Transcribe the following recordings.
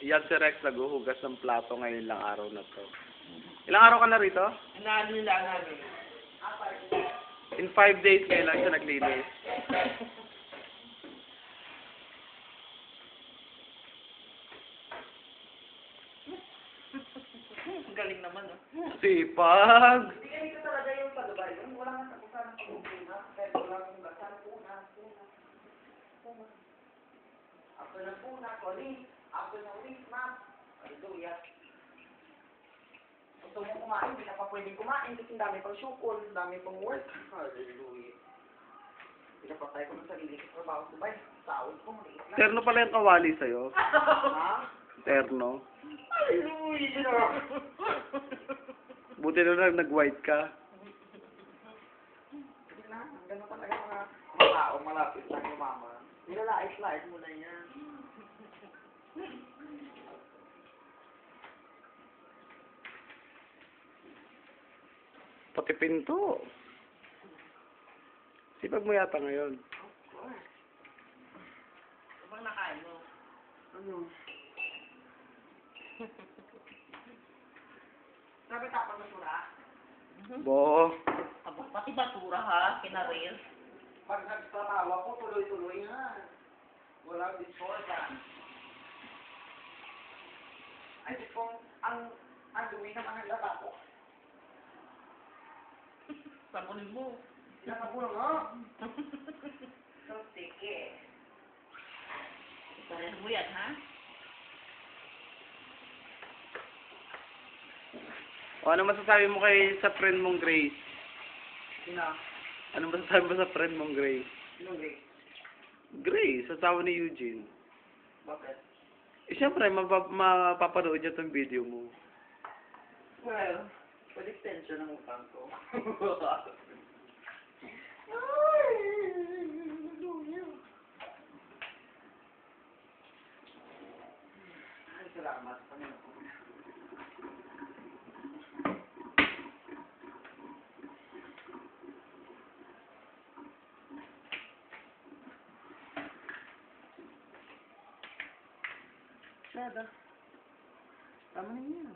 Yan si Rex naghuhugas ng plato ngayon lang araw na to. Ilang araw ka na rito? Inaano nila namin. In 5 days ngayon lang siya naglinis. Ang galing naman, no? Sipag! Hindi ganito talaga yung pagabay. Wala nga sa ng pagpuna. Kahit wala kang basan, puna. After ng puna, sorry. After ng ulit, ma'am. Hallelujah. Gusto mo kumain, hindi na pa pwedeng kumain kasi dami pang syukol, dami pang work. Hallelujah. Pinapatay ko ng sarili ko trabaho sa bay. Sahod ko, maliit na. Terno pala yung kawali sa'yo. Ha? Terno. Hallelujah! Buti na lang nag-white ka. Hindi na, gano'n talaga mga tao malapit lang yung mama. Nilalait-lait mo na yan. Pati pinto. Sipag mo yata ngayon. Of course. Ano bang nakain mo? Ano? Grabe tapos basura? Bo. Pati basura ha, kinaril. Pag nagtrabaho ako, tuloy-tuloy nga. Walang disorder. Ay, kung ang dumi naman ang laba ko. Sabunin mo. Sinaka mo lang ha? So, sige. Pareho mo yan, ha? O ano masasabi mo sa friend mong Grace? Sino? Ano masasabi mo sa friend mong Grace? Sino, Grace? Grace, asawa ni Eugene. Bakit? Eh syempre, mapapanood niya itong video mo. Well, pwede extension ng utang ko. Ay, salamat. Panginoon. Sada. Tama na yan.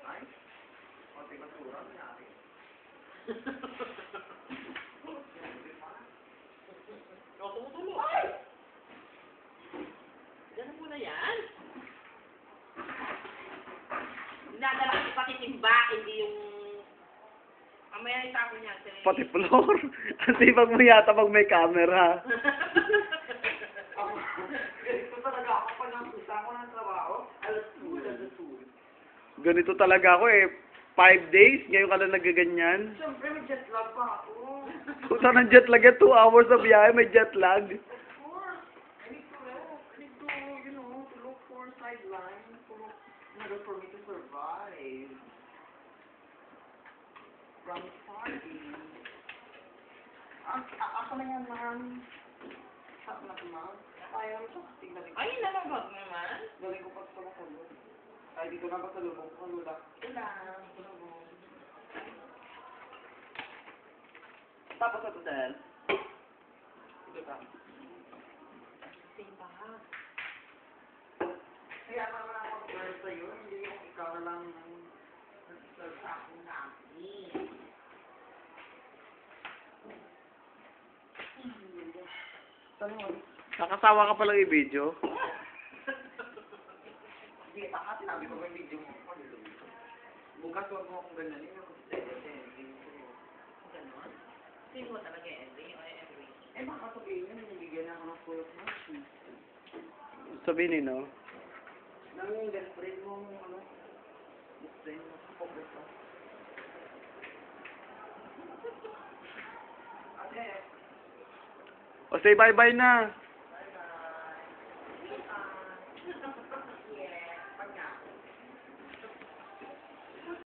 Ay, konti basura nangyari. Tulo. Ay! Ganun mo na yan. Dinadala kasi pati timba, hindi yung... Mamaya itapo niya. Pati floor. Ang sipag mo yata pag may camera. Ganito talaga ako pag nakusa ko ng trabaho. Alas 2. Ganito talaga ako eh. 5 days, ngayon ka lang nagaganyan. Siyempre, may jet lag pa ako. Puta ng jet lag yan, 2 hours na biyahe, may jet lag. Of course. I need to look. I need to, you know, to look for sidelines. In order for me to survive. From party. Ako na yan, ma'am. Sarap na ito, ma'am. Ayaw ito. Tingnan ko. Ay, nalabag naman. Galing ko pa sa makulog. Ay, dito na ba sa lubong ko? Lula. Wala. Tapos ito, Del. Ito ka. Simba ha. Kaya naman ako mag-serve sa'yo. Hindi yung ikaw na lang nag-serve sa akin namin. Saan mo? Nakasawa ka palang i-video. Hindi, taka, sinabi ko yung video mo. Bukas huwag mo akong ganyan. Hindi ako Ganon. Sino mo talaga Henry o Henry? eh, baka sabihin nyo, nabigyan ako ng full of motion. Sabihin ni, no? Nang yung best friend mo, ano, best friend mo, focus ka. Ate, O say bye-bye na.